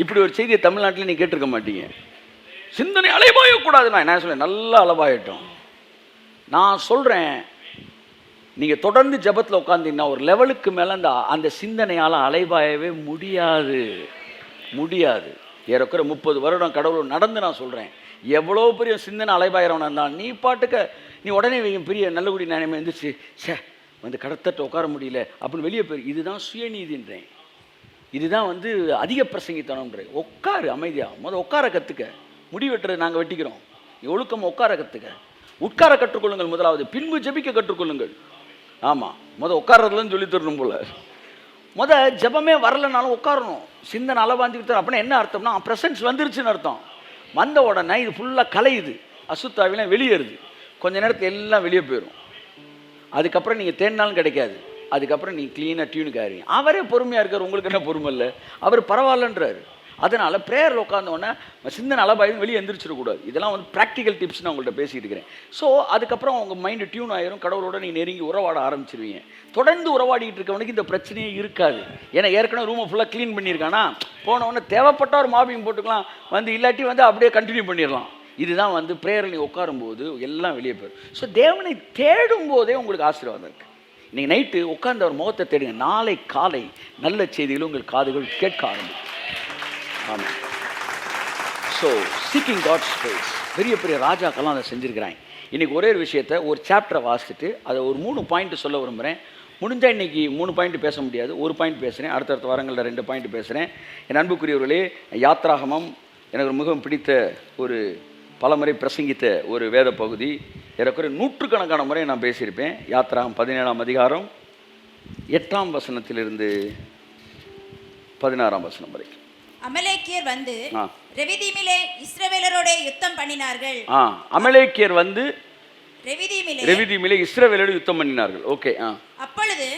இப்படி ஒரு செய்தியை தமிழ்நாட்டில் நீ கேட்டிருக்க மாட்டீங்க. சிந்தனை அலைபாயக்கூடாது. நான் என்ன சொல்ல, நல்லா அலைபாயட்டும். நான் சொல்கிறேன், நீங்கள் தொடர்ந்து ஜபத்தில் உட்காந்தீங்கன்னா ஒரு லெவலுக்கு மேலே அந்த சிந்தனையால் அலைபாயவே முடியாது. ஏறக்குறை 30 வருடம் கடவுள் நடந்து நான் சொல்கிறேன், எவ்வளோ பெரிய சிந்தனை அலைபாயிரவனா இருந்தான், நீ பாட்டுக்க நீ உடனே பெரிய நல்லகுடி நினைமை இருந்துச்சு, சே வந்து கடத்தட்ட உட்கார முடியல அப்படின்னு வெளியே போய், இதுதான் சுயநீதின்றேன். இதுதான் அதிக பிரசங்கித்தனம்ன்றேன். உட்காரு அமைதியாக, உட்கார கற்றுக்க. முடி வெட்டுறது நாங்கள் வெட்டிக்கிறோம், ஒழுக்கம் உட்கார கற்றுக்க. உட்கார கற்றுக்கொள்ளுங்கள் முதலாவது, பின்பு ஜெபிக்க கற்றுக்கொள்ளுங்கள். ஆமாம், உட்காரதுலன்னு சொல்லி தரணும் போல. ஜபமே வரலைனாலும் உட்காரணும். சிந்தனை அளவாஞ்சிக்கிட்டு அப்படின்னா என்ன அர்த்தம்னா, ப்ரெசன்ஸ் வந்துருச்சுன்னு அர்த்தம். வந்த உடனே இது ஃபுல்லாக கலையுது, அசுத்தாவிலாம் வெளியேறுது. கொஞ்ச நேரத்தில் எல்லாம் வெளியே போயிடும். அதுக்கப்புறம் நீங்கள் தேடினாலும் கிடைக்காது. அதுக்கப்புறம் நீங்கள் க்ளீனாக டியூனுக்கு ஆகிறீங்க. அவரே பொறுமையாக இருக்கார், உங்களுக்கு என்ன பொறுமை இல்லை, அவர் பரவாயில்லன்றார். அதனால் ப்ரேயரில் உட்காந்தோடனே சிந்தனை அளவாயும் வெளியே எந்திரிச்சிடக்கூடாது. இதெல்லாம் ப்ராக்டிக்கல் டிப்ஸ் நான் உங்கள்கிட்ட பேசிகிட்டு இருக்கிறேன். ஸோ அதுக்கப்புறம் உங்கள் மைண்டு டியூன் ஆயிரும், கடவுளோட நீங்கள் நெருங்கி உறவாட ஆரம்பிச்சிருவீங்க. தொடர்ந்து உறவாடிக்கிட்டு இருக்கவனுக்கு இந்த பிரச்சனையே இருக்காது. ஏன்னா ஏற்கனவே ரூமை ஃபுல்லாக க்ளீன் பண்ணியிருக்கானா, போனவொடனே தேவைப்பட்ட ஒரு மாபிங் போட்டுக்கலாம், இல்லாட்டி அப்படியே கண்டினியூ பண்ணிடலாம். இதுதான் ப்ரேயரில் நீங்கள் உட்காரும்போது எல்லாம் வெளியே போயிடும். ஸோ தேவனை தேடும் போதே உங்களுக்கு ஆசீர்வாதம் இருக்குது. இன்றைக்கி நைட்டு உட்காந்து அவர் முகத்தை தேடுங்க, நாளை காலை நல்ல செய்திகளும் உங்கள் காதுகள் கேட்க ஆரம்பிக்கும். ஆமாம். ஸோ சீக்கிங் காட்ஸ் ஃபேஸ், பெரிய பெரிய ராஜாக்கெல்லாம் அதை செஞ்சுருக்கிறாங்க. இன்றைக்கி ஒரே ஒரு விஷயத்தை, ஒரு சாப்டரை வாசிச்சுட்டு அதை ஒரு 3 பாயிண்ட் சொல்ல விரும்புகிறேன். முடிஞ்சால் இன்றைக்கி 3 பாயிண்ட் பேச முடியாது, ஒரு பாயிண்ட் பேசுகிறேன். அடுத்தடுத்த வாரங்களில் 2 பாயிண்ட் பேசுகிறேன். என் அன்புக்குரியவர்களே, யாத்ராகமம் எனக்கு மிகவும் பிடித்த ஒரு பலமுறை பிரசங்கித்த ஒரு வேத பகுதி. ஏறக்குறை 100கணக்கான முறை நான் பேசியிருப்பேன். யாத்ராகம் 17ஆம் அதிகாரம் 8ஆம் வசனத்திலிருந்து 16ஆம் வசனம் வரைக்கும். அமலேக்கியர் ரெவிதீமிலே இஸ்ரவேலரோட யுத்தம் பண்ணினார்கள். அமலேக்கியர் ரெவிதீமிலே இஸ்ரவேலரோட யுத்தம் பண்ணினார்கள். ஓகே. அப்பொழுது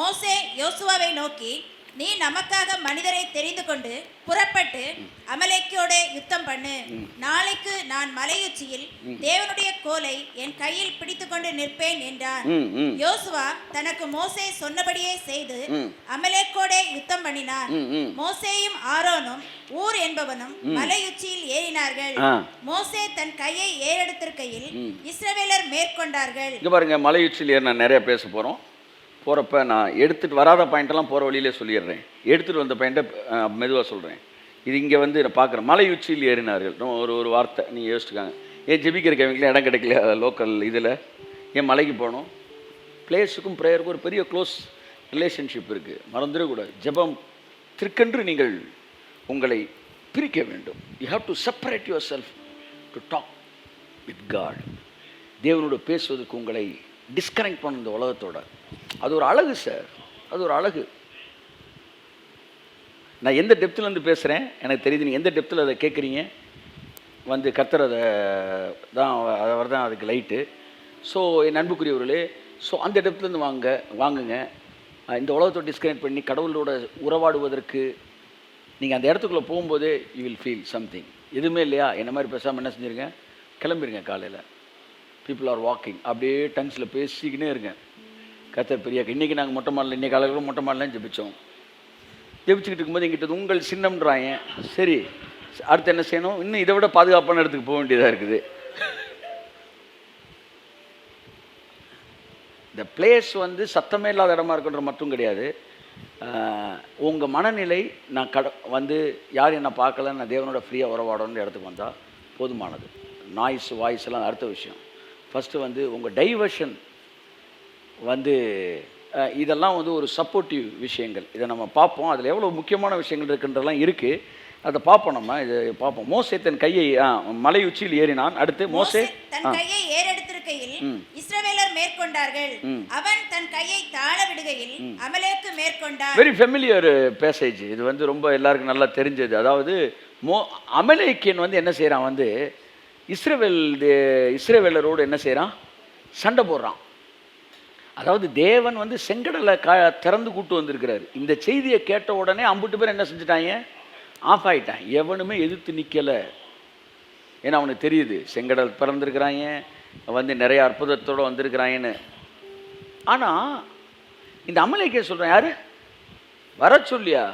மோசே யோசுவாவை நோக்கி, நீ நமக்காக மனிதரை தெரிந்து கொண்டு புறப்பட்டு அமலேக்கியோட யுத்தம் பண்ணு. நாளைக்கு நான் மலையுச்சியில் தேவனுடைய கோலை என் கையில் பிடித்து கொண்டு நிற்பேன் என்றான். யோசுவா தனக்கு மோசே சொன்னபடியே செய்து அமலேக்கோட யுத்தம் பண்ணினான். மோசேயும் ஆரோனும் ஊர் என்பவனும் மலையுச்சியில் ஏறினார்கள். மோசே தன் கையை ஏறெடுத்திருக்கையில் இஸ்ரவேலர் மேற்கொண்டார்கள். இங்க பாருங்க, மலையுச்சியில் ஏறி நான் நிறைய பேச போறோம். போகிறப்ப நான் எடுத்துகிட்டு வராத பாயிண்டெல்லாம் போகிற வழியிலே சொல்லிடுறேன். எடுத்துகிட்டு வந்த பாயிண்ட்டை மெதுவாக சொல்கிறேன். இது இங்கே நான் பார்க்குறேன், மலை உச்சியில் ஏறினார்கள். ஒரு வார்த்தை நீங்கள் யோசிச்சுக்காங்க. ஏன் ஜெபிக்கிறக்கு அவங்களுக்குலாம் இடம் கிடைக்கல லோக்கல் இதில், ஏன் மலைக்கு போகணும்? பிளேஸுக்கும் ப்ரேயருக்கும் ஒரு பெரிய க்ளோஸ் ரிலேஷன்ஷிப் இருக்குது, மறந்துடக்கூடாது. ஜெபம் திருக்கென்று நீங்கள் உங்களை பிரிக்க வேண்டும். You have to separate yourself to talk with God. தேவனோட பேசுவதற்கு உங்களை டிஸ்கனெக்ட் பண்ண இந்த உலகத்தோட, அது ஒரு அழகு சார், அது ஒரு அழகு. நான் எந்த டெப்த்துலேருந்து பேசுகிறேன் எனக்கு தெரியுது, நீங்கள் எந்த டெப்த்தில் அதை கேட்குறீங்க. கர்த்தர் அதை தான், அவர் தான் அதுக்கு லைட்டு. ஸோ என் அன்புக்குரியவர்களே, ஸோ அந்த டெப்த்துலேருந்து வாங்குங்க. இந்த உலகத்தோடு டிஸ்கனெக்ட் பண்ணி கடவுளோட உறவாடுவதற்கு நீங்கள் அந்த இடத்துக்குள்ளே போகும்போதே யூ வில் ஃபீல் சம்திங். எதுவுமே இல்லையா, என்ன மாதிரி பேசாமல் என்ன செஞ்சுருங்க, கிளம்பிடுங்க. காலையில் பீப்புள் ஆர் வாக்கிங், அப்படியே டங்ஸில் பேசிக்கினே இருங்க. கர்த்தர் பெரிய. இன்றைக்கி நாங்கள் மொட்டை மாடல, இன்றைக்கி காலையில் மொட்டை மாடலாம் ஜெபிச்சுக்கிட்டு இருக்கும்போது எங்கிட்ட உங்கள் சின்னம்ன்றாங்க. சரி, அடுத்து என்ன செய்யணும்? இன்னும் இதை விட பாதுகாப்பான இடத்துக்கு போக வேண்டியதாக இருக்குது. இந்த பிளேஸ் சத்தமே இல்லாத இடமா இருக்குன்ற மட்டும் கிடையாது. உங்கள் மனநிலை, நான் யார் என்ன பார்க்கல, நான் தேவனோட ஃப்ரீயாக உறவாடணுன்ற இடத்துக்கு வந்தால் போதுமானது. நாய்ஸ் வாய்ஸ் எல்லாம் அடுத்த விஷயம். ஃபஸ்ட்டு உங்கள் டைவர்ஷன் இதெல்லாம் ஒரு சப்போர்ட்டிவ் விஷயங்கள். இதை நம்ம பார்ப்போம். அதில் எவ்வளோ முக்கியமான விஷயங்கள் இருக்குன்றலாம் இருக்குது, அதை பார்ப்போம். நம்ம இதை பார்ப்போம். மோசே தன் கையை மலை உச்சியில் ஏறினான். அடுத்து மோசே தன் கையை ஏறெடுத்திருக்கையில் இஸ்ரவேலர் மேற்கொண்டார்கள். அவன் தன் கையை தாழ விடுகையில் அமலேக்கு மேற்கொண்டான். வெரி ஃபெமிலியர் பேசேஜ் இது, ரொம்ப எல்லாருக்கும் நல்லா தெரிஞ்சது. அதாவது அமலேக்கியன் என்ன செய்கிறான், இஸ்ரவேலரோடு என்ன செய்கிறான், சண்டை போடுறான். அதாவது தேவன் செங்கடலை திறந்து கூட்டு வந்திருக்கிறார். இந்த செய்தியை கேட்ட உடனே அம்புட்டு பேர் என்ன செஞ்சுட்டாங்க, ஆஃப் ஆகிட்டான். எவனுமே எதிர்த்து நிற்கலை. ஏன்னா அவனுக்கு தெரியுது செங்கடல் பிறந்திருக்கிறாங்க, நிறைய அற்புதத்தோடு வந்திருக்கிறாங்கன்னு. ஆனால் இந்த அமலேக்கியர் சொல்கிறான், யார் வர சொல்லியா,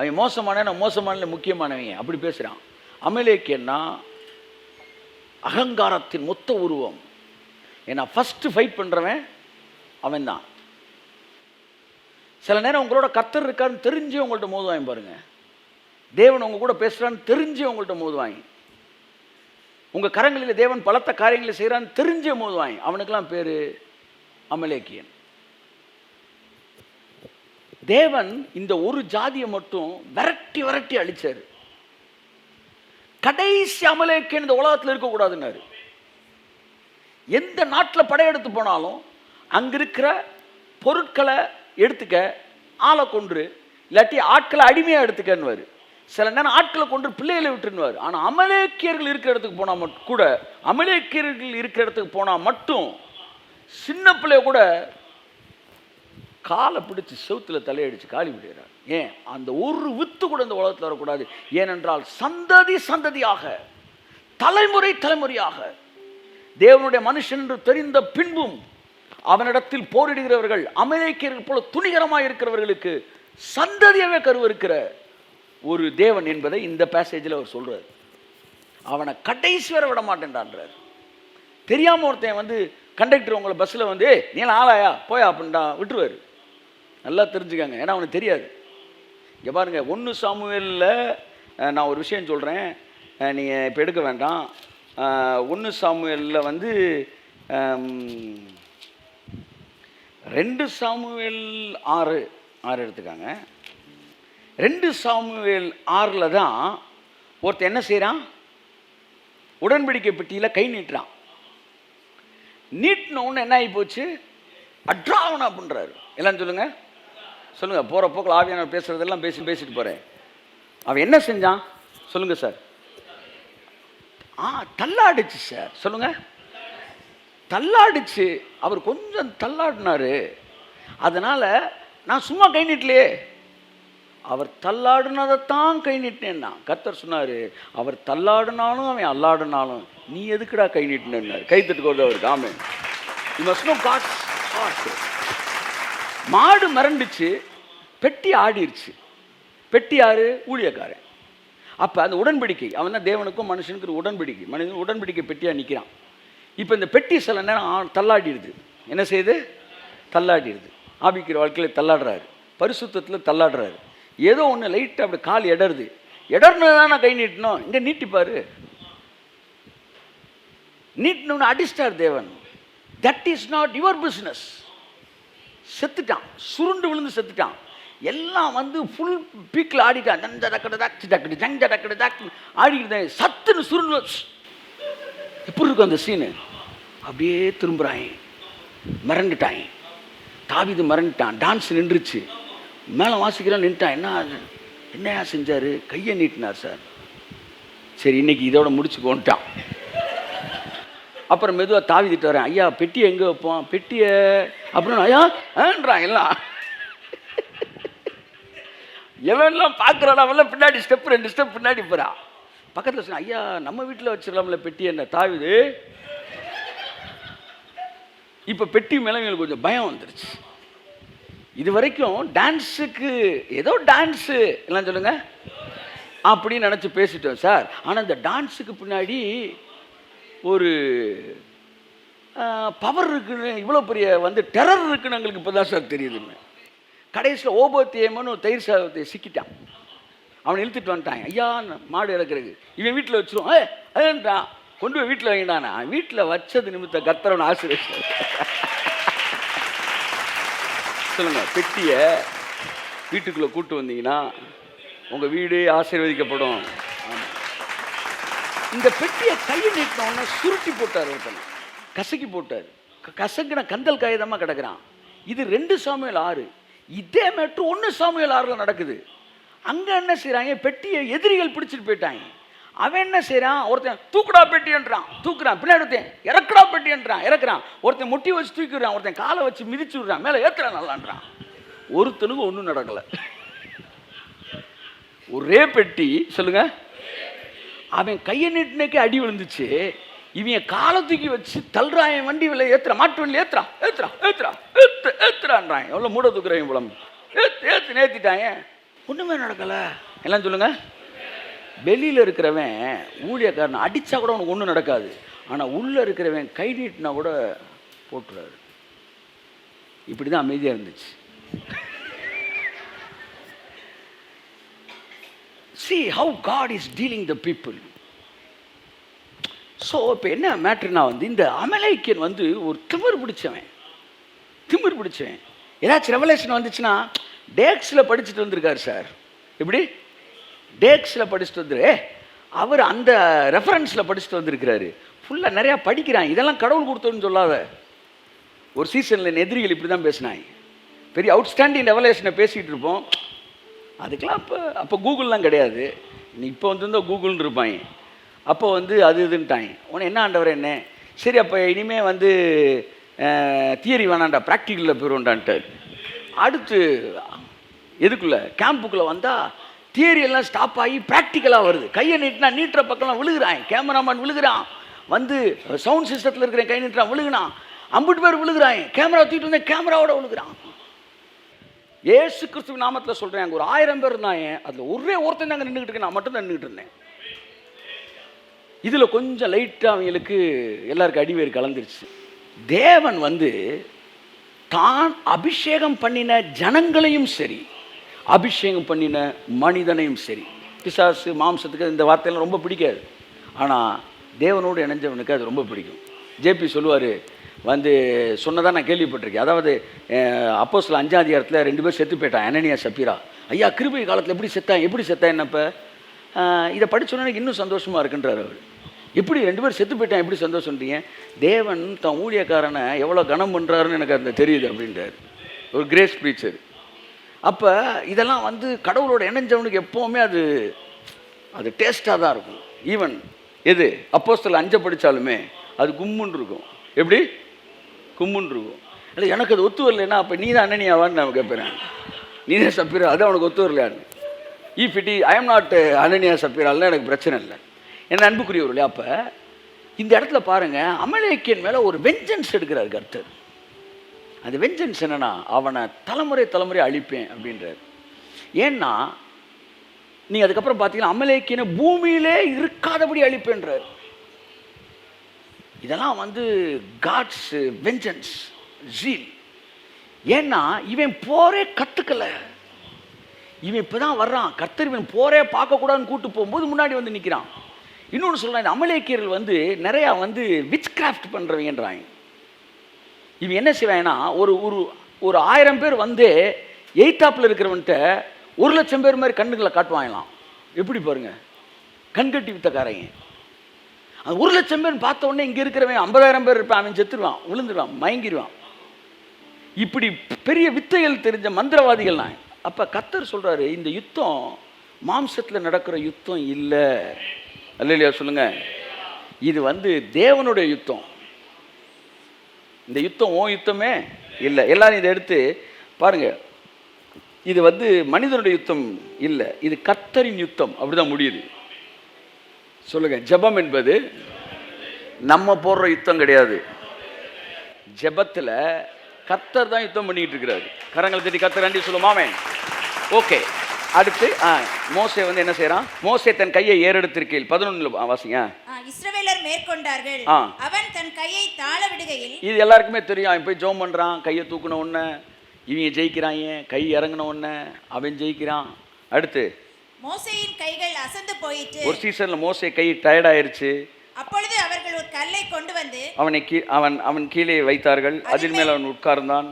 அவன் மோசமான முக்கியமானவங்க அப்படி பேசுகிறான். அமலேக்கியன்னா அகங்காரத்தின் மொத்த உருவம். ஏன்னா ஃபஸ்ட்டு ஃபைட் பண்ணுறவன் அவன் தான். சில நேரம் உங்களோட கர்த்தர் இருக்காருன்னு தெரிஞ்சு உங்கள்கிட்ட மோதுவாங்க பாருங்க. தேவன் உங்க கூட பேசுகிறான்னு தெரிஞ்சு உங்கள்கிட்ட மோதுவாங்க. உங்கள் கரங்களில் தேவன் பலத்த காரியங்களை செய்கிறான்னு தெரிஞ்சே மோதுவாங்க. அவனுக்கெல்லாம் பேர் அமலேக்கியன். தேவன் இந்த ஒரு ஜாதியை மட்டும் விரட்டி விரட்டி அழிச்சாரு. கடைசி அமலேக்கியன் இந்த உலகத்தில் இருக்கக்கூடாதுன்னாரு. எந்த நாட்டில் படையெடுத்து போனாலும் அங்க இருக்கிற பொருட்களை எடுத்துக்க, ஆளை கொன்று, இல்லாட்டி ஆட்களை அடிமையாக எடுத்துக்கன்னுவார். சில நேரம் ஆட்களை கொண்டு பிள்ளைகளை விட்டுருவார். ஆனால் அமலேக்கியர்கள் இருக்கிற இடத்துக்கு போனால் கூட, அமலேக்கியர்கள் இருக்கிற இடத்துக்கு போனால் மட்டும் சின்ன பிள்ளைய கூட காலை பிடிச்சி செவுத்தில் தலையடிச்சு காலி விடுகிறார். ஏன்? அந்த ஒரு வித்து கூட இந்த உலகத்தில் வரக்கூடாது. ஏனென்றால் சந்ததி சந்ததியாக, தலைமுறை தலைமுறையாக தேவனுடைய மனுஷன் என்று தெரிந்த பின்பும் அவனிடத்தில் போரிடுகிறவர்கள் அமலேக்கியர்கள் போல துணிகரமாக இருக்கிறவர்களுக்கு சந்ததியவே கருவிருக்கிற ஒரு தேவன் என்பதை இந்த பேசேஜில் அவர் சொல்றார். அவனை கடைசி வரை விட மாட்டேன்றான்றார். தெரியாமல் ஒருத்தன் கண்டக்டர் உங்களை பஸ்ஸில் நீ ஆளாயா போயா அப்படின்டா விட்டுருவார். நல்லா தெரிஞ்சுக்காங்க, ஏன்னா அவனுக்கு தெரியாது. இங்கே பாருங்க, 1 சாமுவேலில் நான் ஒரு விஷயம் சொல்கிறேன், நீங்கள் இப்போ எடுக்க வேண்டாம். 1 சாமுவேலில் 2 சாமுவேல் 6 எடுத்துக்காங்க. 2 சாமுவேல் 6 தான் ஒருத்தன் என்ன செய்கிறான், உடன்படிக்கை பெட்டியில் கை நீட்டுறான். நீட்டின ஒன்று என்ன ஆகி போச்சு, அட்ராவனா அப்படின்றாரு. எல்லாம் சொல்லுங்க சொல்லுங்க. போகிற போக்கில் ஆவியானவர் பேசுறதெல்லாம் பேசிட்டு போகிறேன். அவன் என்ன செஞ்சான் சொல்லுங்க சார்? தள்ளாடிச்சு சார். சொல்லுங்க, தள்ளாடிச்சு. அவர் கொஞ்சம் தள்ளாடினாரு. அதனால நான் சும்மா கை நீட்டலையே, அவர் தள்ளாடுனதைத்தான் கை நீட்டினேன்னா. கர்த்தர் சொன்னார், அவர் தள்ளாடினாலும் அவன் அல்லாடினாலும் நீ எதுக்குடா கை நீட்டினார். கை தட்டுக்கோடு அவருக்கு. Amen. You must know God's heart. மாடு மிரண்டுச்சு, பெட்டி ஆடிருச்சு. பெட்டி யாரு? ஊழியக்காரன். அப்போ அந்த உடன்படிக்கை, அவன் தான் தேவனுக்கும் மனுஷனுக்கு உடன்படிக்கை. மனிதன் உடன்படிக்கை பெட்டியாக நிற்கிறான். இப்போ இந்த பெட்டி சில நேரம் தள்ளாடிடுது. என்ன செய்யுது? தள்ளாடிடுது. ஆபிக்கிற வாழ்க்கையில் தள்ளாடுறாரு, பரிசுத்தத்தில் தள்ளாடுறாரு. ஏதோ ஒன்று லைட்டாக அப்படி கால் இடருது. இடர்னதான் நான் கை நீட்டணும். இங்கே நீட்டிப்பாரு. நீட்டினு அடிஸ்டார் தேவன். That is not your business. செத்துட்டான், சுருண்டு விழுந்து செத்துட்டான். எல்லாம் ஃபுல் பீக்கில் ஆடிட்டான். ஆடிக்கிட்டு சத்துன்னு சுருண்டு எப்படி இருக்கும் அந்த சீனு? அப்படியே திரும்புகிறாங்க, மிரண்டுட்டாங்க. தாவீது மிரண்டுட்டான். டான்ஸ் நின்றுச்சு. மேலே வாசிக்கிறான், நின்ட்டான். என்னையா செஞ்சார்? கையை நீட்டினார் சார். சரி, இன்னைக்கு இதோட முடிச்சுக்கோன்ட்டான். அப்புறம் மெதுவாக தாவிதிட்டு வரேன், ஐயா பெட்டியை எங்கே வைப்போம்? பெட்டியை அப்படின்னு ஐயா ஏன்றான். எல்லாம் எவன்லாம் பார்க்குறான் பின்னாடி ஸ்டெப் 2 ஸ்டெப் பின்னாடி போகிறான். பக்கத்தில் சொன்ன, ஐயா நம்ம வீட்டில் வச்சிடலாம்ல பெட்டி. என்ன தாவிது? இப்போ பெட்டி மேலே எங்களுக்கு கொஞ்சம் பயம் வந்துருச்சு. இது வரைக்கும் டான்ஸுக்கு ஏதோ டான்ஸு எல்லாம் சொல்லுங்க அப்படின்னு நினச்சி பேசிட்டோம் சார். ஆனால் இந்த டான்ஸுக்கு பின்னாடி ஒரு பவர் இருக்குன்னு, இவ்வளோ பெரிய டெரர் இருக்குன்னு எங்களுக்கு இப்போ தான் சார் தெரியுதுன்னு. கடைசியில் ஓபோத்தியமன்னு ஒரு தயிர் சாதத்தை சிக்கிட்டான். அவனை இழுத்துட்டு வந்துட்டான். ஐயா மாடு இறக்குறது இவன் வீட்டில் வச்சிரும். அதுன்றான், கொண்டு போய் வீட்டில் வைங்கடானா. வீட்டில் வச்சது நிமித்த கர்த்தரவன் ஆசீர்வதிச்சார். சொல்லுங்க, பெட்டியை வீட்டுக்குள்ளே கூட்டு வந்தீங்கன்னா உங்கள் வீடு ஆசீர்வதிக்கப்படும். இந்த பெட்டியை கையை நீட்டினோன்னா சுருட்டி போட்டார். ஒருத்தனை கசக்கி போட்டார். கசக்கின கந்தல் காகிதமாக கிடக்கிறான். இது 2 சாமுவேல் 6. இதே மேட்ரு 1 சாமுவேல் 6 நடக்குது. அங்கே என்ன செய்கிறாங்க, பெட்டியை எதிரிகள் பிடிச்சிட்டு போயிட்டாங்க. அவன் என்ன செய்கிறான், ஒருத்தன் தூக்குடா பெட்டின்றான், தூக்குறான். பின்னாடி ஒருத்தன் இறக்குடா பெட்டின்றான், இறக்குறான். ஒருத்தன் முட்டி வச்சு தூக்கிடுறான், ஒருத்தன் காலை வச்சு மிதிச்சு விடுறான், மேலே ஏற்றுறான் நல்லான்றான். ஒருத்தனுக்கு ஒன்றும் நடக்கலை. ஒரே பெட்டி. சொல்லுங்க, அவன் கையை நீட்டினக்கே அடி விழுந்துச்சு. இவன் காலை தூக்கி வச்சு தள்ளுறான். வண்டி விலை ஏற்றுறான், மாட்டு வண்டி ஏற்றுறான். எவ்வளோ மூட தூக்குறாங்க இவ்வளோ ஏற்று ஏற்றிட்டாங்க. ஒன்றுமே நடக்கலை. எல்லாம் சொல்லுங்கள். வெளியில் இருக்கிறவன் ஊழியக்காரன் அடித்தா கூட அவனுக்கு ஒன்றும் நடக்காது. ஆனால் உள்ளே இருக்கிறவன் கை நீட்டினா கூட போட்டுறாரு. இப்படி தான் அமைதியாக இருந்துச்சு. See how God is dealing the people. So இப்போ என்ன மேட்ருனா வந்து இந்த அமலேக்கியன் வந்து ஒரு திமிர் பிடிச்சவன். ஏதாச்சும் ரெவலேஷன் வந்துச்சுன்னா டேக்ஸில் படிச்சுட்டு வந்திருக்காரு சார். எப்படி டேக்ஸில் படிச்சுட்டு வந்துரு, அவர் அந்த ரெஃபரன்ஸில் படிச்சுட்டு வந்திருக்கிறாரு. ஃபுல்லாக நிறையா படிக்கிறான். இதெல்லாம் கடவுள் கொடுத்தோன்னு சொல்லாத. ஒரு சீசனில் எதிரிகள் இப்படி தான் பேசினாங்க. பெரிய அவுட்ஸ்டாண்டிங் ரெவலேஷனை பேசிகிட்டு இருப்போம். அதுக்கெலாம் அப்போ கூகுள்லாம் கிடையாது. நீ இப்போ வந்துருந்தா கூகுள்னு இருப்பாங்க. அப்போ வந்து அது இதுன்ட்டாங்க. உடனே என்ன ஆண்டவர் என்ன, சரி அப்போ இனிமேல் வந்து தியரி வேணாண்டா, ப்ராக்டிக்கலில் போயிடும்டான்ட்டு. அடுத்து எதுக்குள்ளே கேம்புக்குள்ளே வந்தால் தியரி எல்லாம் ஸ்டாப் ஆகி ப்ராக்டிக்கலாக வருது. கையை நீட்டினா நீட்டுற பக்கம்லாம் விழுகிறான். கேமராமேன் விழுகிறான், வந்து சவுண்ட் சிஸ்டத்தில் இருக்கிற கை நீட்டுறான் விழுகிறான். 50 பேர் விழுகிறான். கேமரா தூக்கிட்டு வந்து கேமராவோட விழுகிறான். ஏசு கிறிஸ்துவ நாமத்தில் சொல்கிறேன், அங்கே ஒரு 1000 பேர் இருந்தாங்க. அதில் ஒரே ஒருத்தன் தாங்க நின்றுக்கிட்டு இருக்கேன். நான் மட்டும் தான் நின்றுக்கிட்டு இருந்தேன். இதில் கொஞ்சம் லைட்டாக அவங்களுக்கு எல்லாருக்கும் அடிவேறு கலந்துருச்சு. தேவன் வந்து தான் அபிஷேகம் பண்ணின ஜனங்களையும் சரி, அபிஷேகம் பண்ணின மனிதனையும் சரி, பிசாசு மாம்சத்துக்கு இந்த வார்த்தையெல்லாம் ரொம்ப பிடிக்காது. ஆனால் தேவனோடு இணைஞ்சவனுக்கு அது ரொம்ப பிடிக்கும். ஜேபி சொல்லுவார், வந்து சொன்னதாக நான் கேள்விப்பட்டிருக்கேன். அதாவது அப்போஸ்தலர் 5ஆம் அதிகாரத்தில் 2 பேர் செத்து போயிட்டான், அனனியா சப்பீரா. ஐயா கிருபை காலத்தில் எப்படி செத்தான் என்னப்போ இதை படிச்சோன்னா எனக்கு இன்னும் சந்தோஷமாக இருக்குன்றார் அவர். எப்படி 2 பேர் செத்து போயிட்டான், எப்படி சந்தோஷம்ன்றீங்க? தேவன் தன் ஊழியக்காரனை எவ்வளோ கனம் பண்ணுறாருன்னு எனக்கு அந்த தெரியுது அப்படின்றார் ஒரு கிரேஸ் ப்ரீச்சர். அப்போ இதெல்லாம் வந்து கடவுளோட இணைஞ்சவனுக்கு எப்போவுமே அது டேஸ்ட்டாக தான் இருக்கும். ஈவன் எது அப்போஸ்தலர் 5 படித்தாலுமே அது கும்முன்னு இருக்கும். எப்படி கும்முன்னு இருக்கும். இல்லை எனக்கு அது ஒத்து வரலைன்னா அப்போ நீ தான் அனனியாவான்னு நான் கேட்பேன். நீ தான் சப்பீரா, அது அவனுக்கு ஒத்து வரலையான்னு. If it I am not Ananya சப்பீரால்னா எனக்கு பிரச்சனை இல்லை. என்ன அன்புக்குரியவர்களே, அப்போ இந்த இடத்துல பாருங்கள், அமலேக்கியன் மேலே ஒரு வெஞ்சன்ஸ் எடுக்கிறார் கர்த்தர். அந்த வெஞ்சன்ஸ் என்னன்னா, அவனை தலைமுறை அழிப்பேன் அப்படின்றார். ஏன்னா நீங்கள் அதுக்கப்புறம் பார்த்தீங்கன்னா அமலேக்கியனை பூமியிலே இருக்காதபடி அழிப்பேன்றார். இதெல்லாம் வந்து காட்ஸ் வெஞ்சன்ஸ் ஜீல். ஏன்னா இவன் போரே கற்றுக்கலை. இவன் இப்போ தான் வர்றான். கர்த்தர் இவன் போரே பார்க்கக்கூடாதுன்னு கூப்பிட்டு போகும்போது முன்னாடி வந்து நிற்கிறான். இன்னொன்று சொல்கிறேன், இந்த அமலேக்கியர்கள் வந்து நிறையா வந்து விச் கிராஃப்ட் பண்ணுறவங்கன்றாங்க. இவன் என்ன செய்வாங்கன்னா, ஒரு 1000 பேர் வந்து எய்த்தாப்பில் இருக்கிறவன்ட்ட 1,00,000 பேர் மாதிரி கண்ணுகளை காட்டுவாங்களாம். எப்படி பாருங்கள், கண்கட்டி வித்தக்காரங்க. அது 1,00,000 பேர் பார்த்த உடனே இங்கே இருக்கிறவன் 50,000 பேர் இருப்பான், அவன் செத்துருவான், விழுந்துடுவான், மயங்கிடுவான். இப்படி பெரிய வித்தைகள் தெரிஞ்ச மந்திரவாதிகள் நான். அப்போ கர்த்தர் சொல்கிறாரு, இந்த யுத்தம் மாம்சத்தில் நடக்கிற யுத்தம் இல்லை. அல்லேலூயா சொல்லுங்க. இது வந்து தேவனுடைய யுத்தம். இந்த யுத்தம் ஓ யுத்தமே இல்லை. எல்லாரும் இதை எடுத்து பாருங்க. இது வந்து மனிதனுடைய யுத்தம் இல்லை, இது கர்த்தரின் யுத்தம். அப்படிதான் முடியுது. சொல்லுங்க, ஜெபம் என்பது நம்ம போடுற யுத்தம் கிடையாது. ஜெபத்தில் கர்த்தர் தான் யுத்தம் பண்ணிட்டு இருக்கிறாரு. கரங்களை தட்டி கர்த்தர் நன்றி சொல்லுமாமே. ஓகே, அடுத்து மோசே வந்து என்ன செய்யறான்? மோசே தன் கையை ஏறெடுத்திருக்கையில் 11 வாசிங்க. இஸ்ரவேலர் மேற்கொண்டார்கள். அவன் தன் கையை தாழ விடுகையில், இது எல்லாருக்குமே தெரியும். அவன் போய் ஜெபம் பண்றான், கையை தூக்குன உடனே இவங்க ஜெயிக்கிறாங்க, கை இறங்கின உடனே அவன் ஜெயிக்கிறான். அடுத்து மோசேயின் கைகள் அசந்து போயிற்று. ஒரு சீசன்ல மோசே கை டயர்ட் ஆயிருச்சு. அப்பொழுது அவர்கள் ஒரு கல்லை கொண்டு வந்து அவன் கீழே வைத்தார்கள். அதில் மேல் அவன் உட்கார்ந்தான்.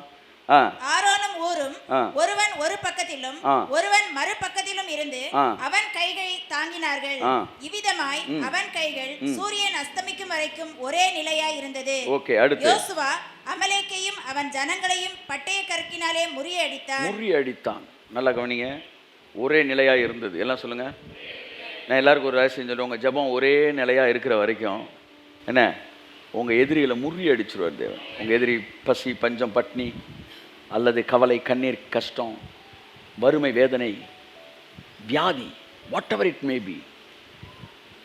ஆரோனும் ஊரும் ஒருவன் ஒரு பக்கத்திலும் ஒருவன் மறுபக்கத்திலும் இருந்து அவன் கைகளை தாங்கினார்கள். இவ்விதமாய் அவன் கைகள் சூரியன் அஸ்தமிக்கும் வரைக்கும் ஒரே நிலையாய் இருந்தது. யோசுவா அமலேக்கையும் அவன் ஜனங்களையும் பட்டய கற்கினாலே முறியடித்தான். நல்லா கவனிங்க, ஒரே நிலையாக இருந்தது. எல்லாம் சொல்லுங்க. நான் எல்லாருக்கும் ஒரு ரகசியம் சொல்லுவேன். உங்கள் ஜபம் ஒரே நிலையாக இருக்கிற வரைக்கும் என்ன, உங்கள் எதிரிகளை முறியடிச்சிருவார் தேவன். உங்கள் எதிரி பசி, பஞ்சம், பட்னி அல்லது கவலை, கண்ணீர், கஷ்டம், வறுமை, வேதனை, வியாதி, what ever it may be,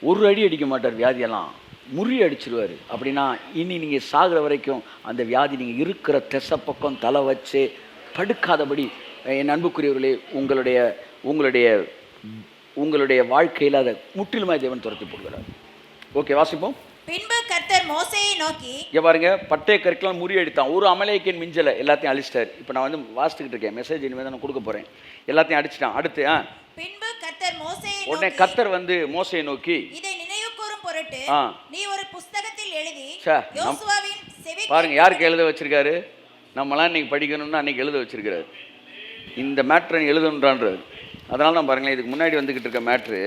ஒரு அடி அடிக்க மாட்டார். வியாதியெல்லாம் முறியடிச்சிருவார். அப்படின்னா இனி நீங்கள் சாகிற வரைக்கும் அந்த வியாதி நீங்கள் இருக்கிற திசை பக்கம் தலை வச்சு படுக்காதபடி. என் அன்புக்குரியவர்களே, உங்களுடைய உங்களுடைய வாழ்க்கையில் அதை முற்றிலுமாய் தேவன் துரத்தி போடுகிறார். ஓகே, வாசிப்போம். பின்பு கர்த்தர் மோசேயை நோக்கி, இங்கே பாருங்க, பட்டய கற்களால் முறியடித்தான், ஒரு அமலேக்கியன் மிஞ்சலை, எல்லாத்தையும் அழிச்சிட்டார். இப்போ நான் வந்து வாசித்துக்கிட்டு இருக்கேன், மெசேஜ் இனிமேல் தான் நான் கொடுக்க போகிறேன். எல்லாத்தையும் அடிச்சிட்டான். அடுத்து பின்பு கர்த்தர் மோசேயை உடனே நோக்கி, கர்த்தர் வந்து மோசேயை நோக்கி, இதை நினைவு கூறும் பொருட்டு நீ ஒரு புஸ்தகத்தில் எழுதி யோசுவாவின் செவி. பாருங்க, யாருக்கு எழுத வச்சிருக்காரு? நம்மளாம் இன்னைக்கு படிக்கணும்னு அன்னைக்கு எழுத வச்சிருக்கிறாரு. இந்த மேட்ரை நீ எழுதணுன்றான்றாரு. அதனால தான் பாருங்களேன், இதுக்கு முன்னாடி வந்துக்கிட்டு இருக்க மேட்ரு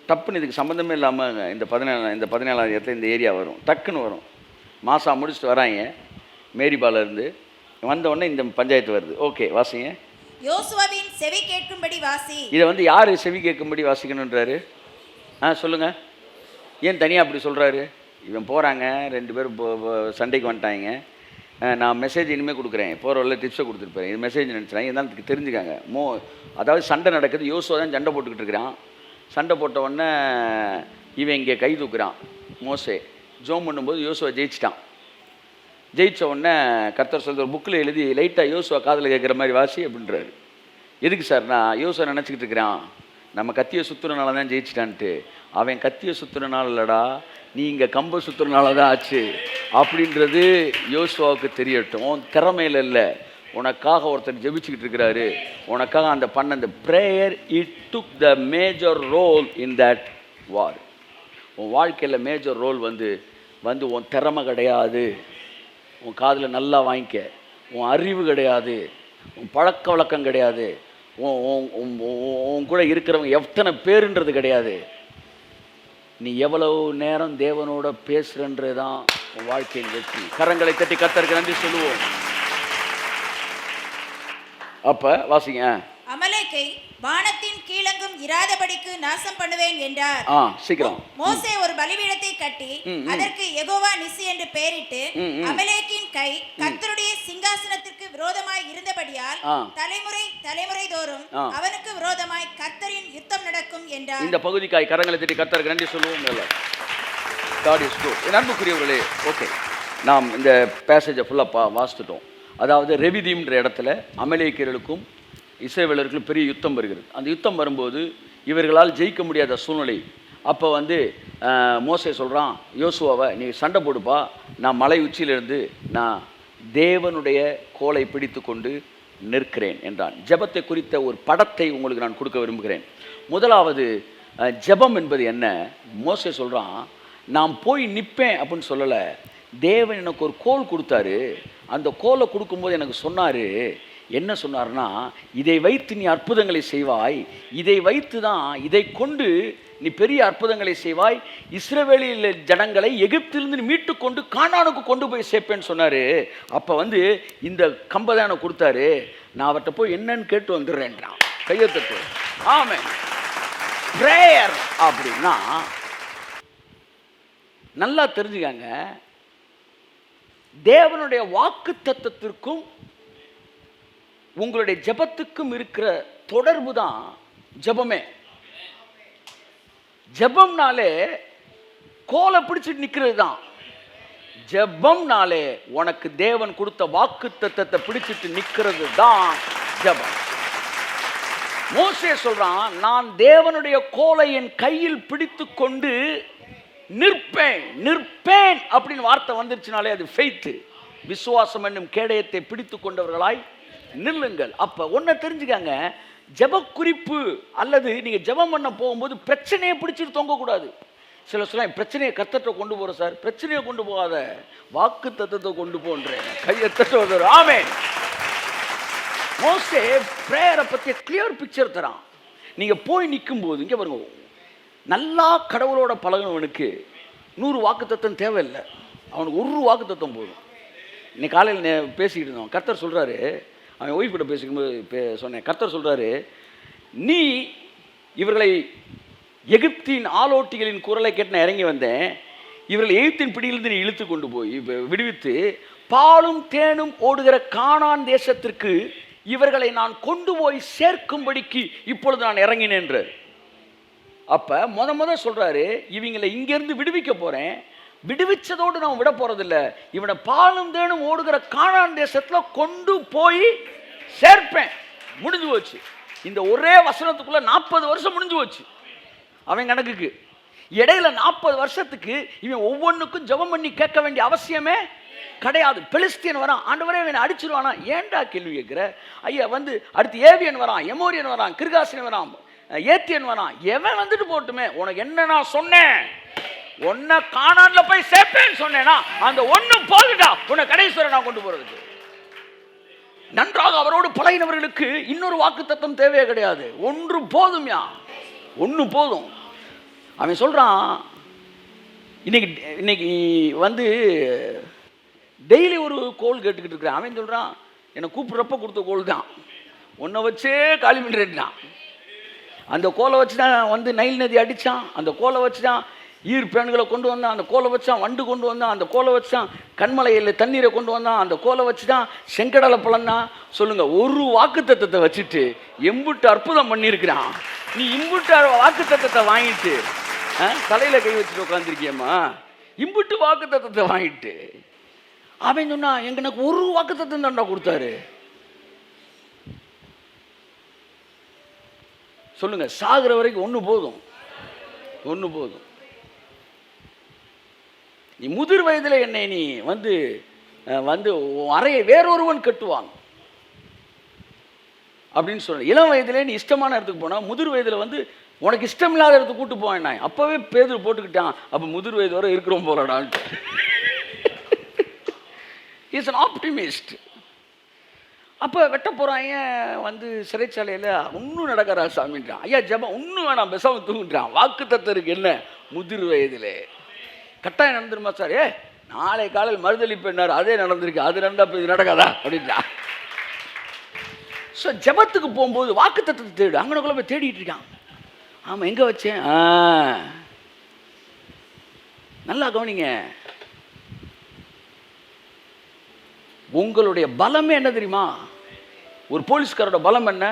டப்புன்னு இதுக்கு சம்மந்தமே இல்லாமல் இந்த 17ஆம் இடத்துல இந்த ஏரியா வரும், டக்குன்னு வரும். மாசா முடிச்சுட்டு வராங்க மேரிபாலேருந்து, வந்த உடனே இந்த பஞ்சாயத்து வருது. ஓகே, வாசிங்க. யோசுவாவின் செவி கேட்கும்படி வாசி. இதை வந்து யார் செவி கேட்கும்படி வாசிக்கணுன்றாரு? சொல்லுங்கள். ஏன் தனியாக அப்படி சொல்கிறாரு? இவன் போகிறாங்க, 2 பேரும் சண்டைக்கு வந்துட்டாங்க. நான் மெசேஜ் இனிமேல் கொடுக்குறேன், போகிற வரல டிப்ஸை கொடுத்துருப்பேன். இது மெசேஜ் நினச்சினாங்க, இருந்தாலும் தெரிஞ்சுக்காங்க. அதாவது சண்டை நடக்குது, யோசுவா தான் சண்டை போட்டுக்கிட்டு இருக்கிறான். சண்டை போட்ட உடனே இவன் இங்கே கை தூக்குறான். மோசே ஜோம் பண்ணும்போது யோசுவா ஜெயிச்சிட்டான். ஜெயித்த உடனே கர்த்தர் சொல்கிற புக்கில் எழுதி லைட்டாக யோசுவா காதில் கேட்குற மாதிரி வாசி அப்படின்றாரு. எதுக்கு சார்? நான் யோசுவா நினச்சிக்கிட்டு இருக்கிறான், நம்ம கத்தியை சுற்றுறனால தான் ஜெயிச்சிட்டான்ட்டு. அவன் கத்தியை சுற்றுறனால இல்லைடா, நீ இங்கே கம்பை சுற்றுறனால தான் ஆச்சு அப்படின்றது யோசுவாவுக்கு தெரியட்டும். திறமையில் இல்லை, உனக்காக ஒருத்தர் ஜெபிச்சுக்கிட்டு இருக்கிறாரு. உனக்காக அந்த அந்த prayer it took the major role in that war. உன் வாழ்க்கையில் மேஜர் ரோல் வந்து உன் திறமை கிடையாது, உன் காதில் நல்லா வாங்கிக்க, உன் அறிவு கிடையாது, உன் பழக்க வழக்கம் கிடையாது, உன் கூட இருக்கிறவங்க எத்தனை பேருன்றது கிடையாது. நீ எவ்வளவு நேரம் தேவனோட பேசுறன்றது தான் உன் வாழ்க்கையின் வெற்றி. கரங்களை தட்டி கர்த்தருக்கு நன்றி சொல்லுவோம். அப்ப வாசிங்க. அமலேக்கை வானத்தின் கீழங்கும் இராதபடிக்கு நாசம் பண்ணுவேன் என்றார். சீக்கிரம். மோசே ஒரு பலிபீடத்தை கட்டி அதற்கு யெகோவா நிசி என்று பெயரிட்டு, அமலேக்கின் கை கர்த்தருடைய சிங்காசனத்திற்கு விரோதமாய் இருந்தபடியால் தலைமுறை தோறும் அவனுக்கு விரோதமாய் கர்த்தரின் யுத்தம் நடக்கும் என்றார். இந்த பகுதிக்காய் கரங்களை தட்டி கர்த்தருக்கு நன்றி சொல்லுவோம். அன்புக்குரியவர்களே, ஓகே, நாம் இந்த பேசேஜை ஃபுல்லாக வாசித்துட்டோம். அதாவது ரெவிதீம்ன்ற இடத்துல அமலேக்கியர்களுக்கும் இஸ்ரவேலர்களுக்கும் பெரிய யுத்தம் வருகிறது. அந்த யுத்தம் வரும்போது இவர்களால் ஜெயிக்க முடியாத சூழ்நிலை. அப்போ வந்து மோசே சொல்கிறான், யோசுவாவை நீ சண்டை போடுப்பா, நான் மலை உச்சியிலிருந்து நான் தேவனுடைய கோலை பிடித்து கொண்டு நிற்கிறேன் என்றான். ஜெபத்தை குறித்த ஒரு படத்தை உங்களுக்கு நான் கொடுக்க விரும்புகிறேன். முதலாவது, ஜெபம் என்பது என்ன? மோசே சொல்கிறான், நான் போய் நிற்பேன் அப்படின்னு சொல்லலை. தேவன் எனக்கு ஒரு கோல் கொடுத்தாரு. அந்த கோலை கொடுக்கும்போது எனக்கு சொன்னார், என்ன சொன்னார்னா, இதை வைத்து நீ அற்புதங்களை செய்வாய், இதை வைத்து தான், இதை கொண்டு நீ பெரிய அற்புதங்களை செய்வாய், இஸ்ரவேலில் ஜனங்களை எகிப்திலிருந்து மீட்டு கொண்டு கானானுக்கு கொண்டு போய் சேர்ப்பேன்னு சொன்னார். அப்போ வந்து இந்த கம்பதானை கொடுத்தாரு. நான் அவர்கிட்ட போய் என்னன்னு கேட்டு வந்துடுறேன்றான். கையெழுத்து. ஆமென். பிரேயர் அப்படின்னா நல்லா தெரிஞ்சுக்காங்க, தேவனுடைய வாக்கு தத்தத்திற்கும் உங்களுடைய ஜெபத்துக்கும் இருக்கிற தொடர்பு தான் ஜெபமே. ஜெபம்னாலே கோலை பிடிச்சிட்டு நிற்கிறது தான். ஜெபம்னாலே உனக்கு தேவன் கொடுத்த வாக்கு தத்தத்தை பிடிச்சிட்டு நிற்கிறது தான் ஜெபம். மோசே சொல்றான், நான் தேவனுடைய கோலை என் கையில் பிடித்து கொண்டு நிற்பேன் அப்படின்னு வார்த்தை வந்துருச்சுனாலே அது ஃபெய்த். விசுவாசம் என்னும் கேடயத்தை பிடித்து கொண்டவர்களாய் நில்லுங்கள். அப்போ ஒன்றை தெரிஞ்சுக்காங்க, ஜெப குறிப்பு அல்லது நீங்கள் ஜெபம் பண்ண போகும்போது பிரச்சனையை பிடிச்சிட்டு தொங்கக்கூடாது. சில சொல்ல பிரச்சனையை கர்த்தர்கிட்ட கொண்டு போகிறோம் சார். பிரச்சனையை கொண்டு போகாத, வாக்கு தத்தத்தை கொண்டு போன்றேன். கையை தட்ட. ஆமென். மோசே பிரேயரை பற்றி கிளியர் பிக்சர் தரான். நீங்கள் போய் நிற்கும்போது இங்கே பாருங்க, நல்லா கடவுளோட பழகினவனுக்கு 100 வாக்கு தத்தம் தேவையில்லை, அவனுக்கு 1 வாக்கு தத்தம் போதும். இன்னைக்கு காலையில் பேசிக்கிட்டு இருந்தோம். கர்த்தர் சொல்கிறாரு, அவன் ஒய்ஃப் கிட்ட பேசிக்கும்போது சொன்னேன், கர்த்தர் சொல்கிறாரு, நீ இவர்களை எகிப்தின் ஆலோட்டிகளின் குரலை கேட்டு நான் இறங்கி வந்தேன், இவர்கள் எகிப்தின் பிடியிலிருந்து நீ இழுத்து கொண்டு போய் விடுவித்து பாலும் தேனும் ஓடுகிற கானான் தேசத்திற்கு இவர்களை நான் கொண்டு போய் சேர்க்கும்படிக்கு இப்பொழுது நான் இறங்கினேன்றார். அப்போ முத சொல்கிறாரு, இவங்களை இங்கேருந்து விடுவிக்க போகிறேன், விடுவிச்சதோடு நான் விட போகிறதில்ல, இவனை பாலும் தேனும் ஓடுகிற கானான் தேசத்தில் கொண்டு போய் சேர்ப்பேன். முடிஞ்சு போச்சு. இந்த ஒரே வசனத்துக்குள்ள 40 வருஷம் முடிஞ்சு போச்சு அவன் கணக்குக்கு. இடையில 40 வருஷத்துக்கு இவன் ஒவ்வொன்றுக்கும் ஜெபம் பண்ணி கேட்க வேண்டிய அவசியமே கிடையாது. பெலிஸ்தியன் வரான், ஆண்டவரே இவனை அடிச்சிருவானா, ஏன்டா கேள்வி கேட்கிற? ஐயா வந்து அடுத்து ஏவியன் வரான், எமோரியன் வரான், கிர்காசியன் வரான், ஏத்தியன் வரான், எவன் வந்துட்டு போட்டுமே, உனக்கு என்ன நான் சொன்னேன், ஒன்ன கானான்ல போய் சேர்ப்பேன்னு சொன்னேன்னா அந்த ஒண்ணு போதுடா உன்னை கடைசி வரை நான் கொண்டு போறதுக்கு. நன்றாக அவரோடு பழகினவர்களுக்கு இன்னொரு வாக்குத்தத்தம் தேவையே கிடையாது, ஒன்று போதும்யா, ஒன்று போதும். அவன் சொல்றான், இன்னைக்கு வந்து டெய்லி ஒரு கோல் கேட்டுக்கிட்டு இருக்கிறான். அவன் சொல்றான், என்னை கூப்பிட்றப்ப கொடுத்த கோல் தான், உன்னை வச்சே காலி பண்ணிட்டான். அந்த கோலை வச்சு தான் வந்து நைல் நதி அடித்தான், அந்த கோலை வச்சு தான் ஈர் பேன்களை கொண்டு வந்தான், அந்த கோலை வச்சான் வண்டு கொண்டு வந்தான், அந்த கோலை வச்சான் கண்மலையில் தண்ணீரை கொண்டு வந்தான், அந்த கோலை வச்சு தான் செங்கடலை பழந்தான். சொல்லுங்க, ஒரு வாக்குத்தத்தத்தை வச்சுட்டு எம்புட்டு அற்புதம் பண்ணியிருக்கிறான். நீ இம்புட்டு வாக்குத்தத்தத்தை வாங்கிட்டு தலையில் கை வச்சுட்டு உட்காந்துருக்கியம்மா, இம்புட்டு வாக்குத்தத்தத்தை வாங்கிட்டு. அவன் சொன்னா, எனக்கு ஒரு வாக்குத்தத்தம் தான்டா கொடுத்தாரு. சொல்லுங்க, சாகுற வரைக்கும் ஒன்று போதும், ஒன்று போதும். நீ முதிர் வயதில் என்னை நீ வந்து வந்து அறையை வேறொருவன் கட்டுவான் அப்படின்னு சொல்ல. இளம் வயதிலே நீ இஷ்டமான இடத்துக்கு போனா, முதிர் வயதில் வந்து உனக்கு இஷ்டம் இல்லாத இடத்துக்கு கூட்டு போவேன். நான் அப்பவே பேதுரு போட்டுக்கிட்டான், அப்போ முதிர் வயது வரை இருக்கிறோம் போலடான்ட்டு. Is an optimist. அப்போ வெட்ட போகிறான் வந்து சிறைச்சாலையில், ஒன்றும் நடக்கிறா சாமின்றான். ஐயா ஜபம் ஒன்றும் வேணாம், பெசாம தூங்குறான். வாக்கு தத்தருக்கு என்ன முதிர் வயதில் கட்டாயம் நடந்துருமா சார்? நாளை காலையில் மறுதளிப்பு என்னார், அதே நடந்திருக்கு, அது நடந்தா இது நடக்காதா அப்படின்றா. ஸோ ஜபத்துக்கு போகும்போது வாக்கு தத்தத்தை தேடு. அங்கனக்குள்ள போய் தேடிட்டு இருக்கான். ஆமாம், எங்கே வச்சேன்? நல்லா கவனிங்க, உங்களுடைய பலமே என்ன தெரியுமா? ஒரு போலீஸ்காரோட பலம் என்ன?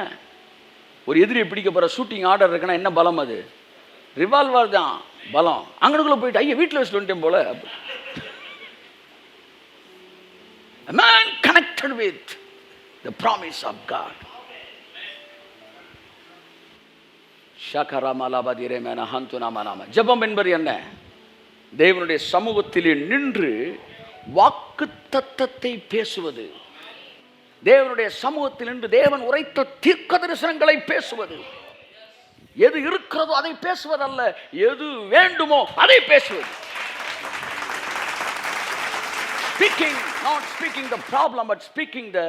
ஒரு எதிரியை பிடிக்க போகிற ஷூட்டிங் ஆர்டர் இருக்குன்னா என்ன பலம்? அது ரிவால்வர் தான் பலம். அங்கனுக்குள்ள போயிட்டு ஐயா வீட்டில் வச்சுட்டு வந்துட்டேன் போல. A man connected with the promise of God. ஜெபம் என்பது என்ன? தேவனுடைய சமூகத்திலே நின்று வாக்குத்தத்தத்தை பேசுவது, தேவனுடைய சமூகத்தில் நின்று தேவன் உரைத்த தீர்க்க தரிசனங்களை பேசுவது. எது இருக்கிறதோ அதை பேசுவதல்ல, எது வேண்டுமோ அதை பேசுவது. Speaking, not speaking the problem, but speaking the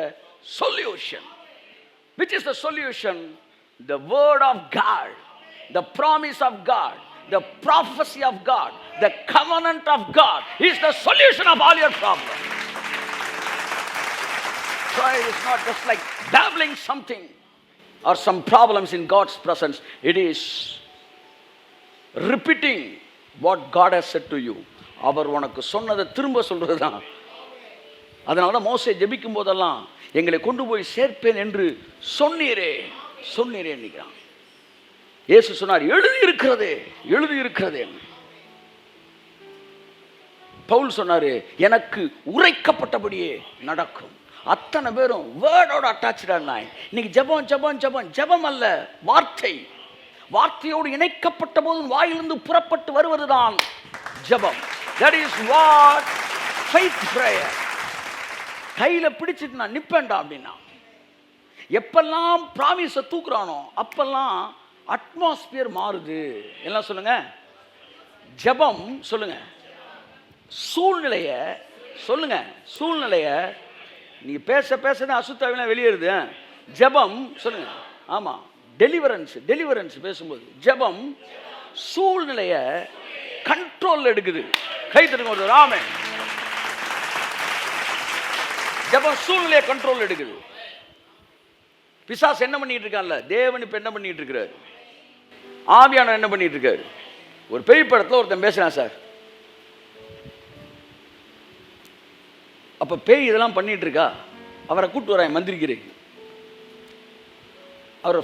solution. Which is the solution? The word of God, the promise of God, the prophecy of God, the covenant of God is the solution of all your problems. So it is not just like babbling something or some problems in God's presence. It is repeating what God has said to you. அவர் உனக்கு சொன்னதை திரும்ப சொல்றது தான். அதனால தான் மோசே ஜெபிக்கும் போதெல்லாம் எங்களை கொண்டு போய் சேர்ப்பேன் என்று சொன்னீரே சொன்னீரே நினைக்கிறான். இயேசு சொன்னார், எழுதி இருக்கிறது எழுதி இருக்கிறது. பவுல் சொன்னாரு, எனக்கு உரைக்கப்பட்டபடியே நடக்கும். அத்தனை பேரும் வேர்டோட அட்டாச்சாக. இன்னைக்கு ஜெபம் ஜெபம் ஜெபம் ஜெபம் அல்ல, வார்த்தை. வார்த்தையோடு இணைக்கப்பட்ட போதும் வாயிலிருந்து புறப்பட்டு வருவதுதான் ஜெபம். That is what faith prayer. கையில பிடிச்சிட்டு நான் நிப்பேன்டா அப்படின்னா, எப்பெல்லாம் பிராமிஸை தூக்குறானோ அப்பெல்லாம் அட்மாஸ்பியர் மாறுது. எல்லாம் சொல்லுங்க, ஜெபம் சொல்லுங்க, சூழ்நிலைய சொல்லுங்க, சூழ்நிலைய நீங்க பேச பேசதான் அசுத்தாவிலாம் வெளியேறுது. ஜெபம் சொல்லுங்க, ஆமா, டெலிவரன்ஸ் பேசும்போது ஜெபம் சூழ்நிலைய கண்ட்ரோல் எடுக்குது. கை தருங்க ஒரு ராமே. ஜெபம் சூழ்நிலைய கண்ட்ரோல் எடுக்குது. பிசாசு என்ன பண்ணிட்டு இருக்கான்ல, தேவன் இப்ப என்ன பண்ணிட்டு இருக்கிறார், ஆவியானவர் என்ன பண்ணிட்டு இருக்காரு. ஒரு பேய் படத்துல ஒருத்தன் பேசுறான் சார். அப்ப பேய் இதெல்லாம் பண்ணிட்டு இருக்கா, அவரை கூட்டு வரான் மந்திரிக்கிறேன். அவர்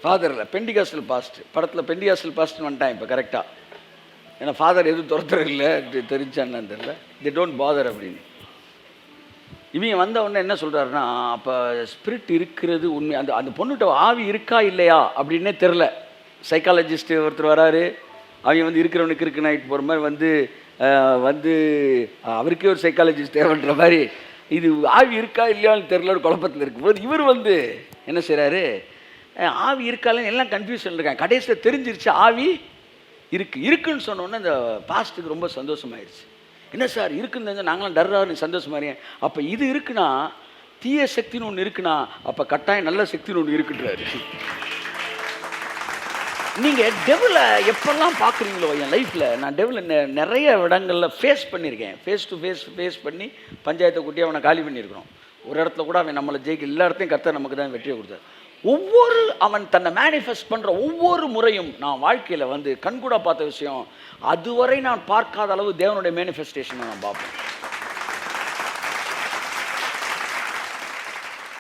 ஃபாதர்ல பெண்டிகாஸ்டல் பாஸ்ட் படத்துல பெண்டிகாஸ்டல் பாஸ்ட் வந்துட்டான் இப்ப கரெக்டா. ஏன்னா ஃபாதர் எதுவும் துரத்துறது இல்லை தெரிஞ்சான்னு தெரியல, they don't bother அப்படின்னு. இவங்க வந்த உடனே என்ன சொல்கிறாருன்னா, அப்போ ஸ்பிரிட் இருக்கிறது உண்மை, அந்த அந்த பொண்ணுகிட்ட ஆவி இருக்கா இல்லையா அப்படின்னே தெரில. சைக்காலஜிஸ்ட் ஒருத்தர் வராரு, அவங்க வந்து இருக்கிறவனுக்கு இருக்கு நைட் போகிற மாதிரி வந்து அவருக்கே ஒரு சைக்காலஜிஸ்ட் தேவைன்ற மாதிரி, இது ஆவி இருக்கா இல்லையான்னு தெரில, ஒரு குழப்பத்தில் இருக்கும்போது இவர் வந்து என்ன செய்கிறாரு, ஆவி இருக்காதுன்னு எல்லாம் கன்ஃபியூஷன் இருக்காங்க. கடைசியில் தெரிஞ்சிருச்சு ஆவி இருக்குன்னு சொன்னோன்னே அந்த பாஸ்ட்டுக்கு ரொம்ப சந்தோஷமாயிருச்சு. என்ன சார் இருக்குன்னு தெரிஞ்சால் நாங்களாம் டர்றாரு சந்தோஷமாரிங்க. அப்போ இது இருக்குன்னா தீய சக்தின்னு ஒன்று இருக்குன்னா அப்போ கட்டாயம் நல்ல சக்தின்னு ஒன்று இருக்குன்றாரு. நீங்கள் டெவலை எப்பெல்லாம் பார்க்குறீங்களோ என் லைஃப்பில், நான் டெவலை நிறைய இடங்களில் ஃபேஸ் பண்ணியிருக்கேன். ஃபேஸ் டு ஃபேஸ் பண்ணி பஞ்சாயத்தை கூட்டி அவனை காலி பண்ணியிருக்கிறோம். ஒரு இடத்துல கூட அவன் நம்மளை ஜெயிக்க, எல்லா இடத்தையும் கர்த்தர் நமக்கு தான் வெற்றியை கொடுத்தார். அவன் தன்னை மேனிஃபெஸ்ட் பண்ணுற ஒவ்வொரு முறையும் நான் வாழ்க்கையில் வந்து கண்கூட பார்த்த விஷயம், அதுவரை நான் பார்க்காத அளவு தேவனுடைய மேனிஃபெஸ்டேஷனை நான் பார்ப்பேன்.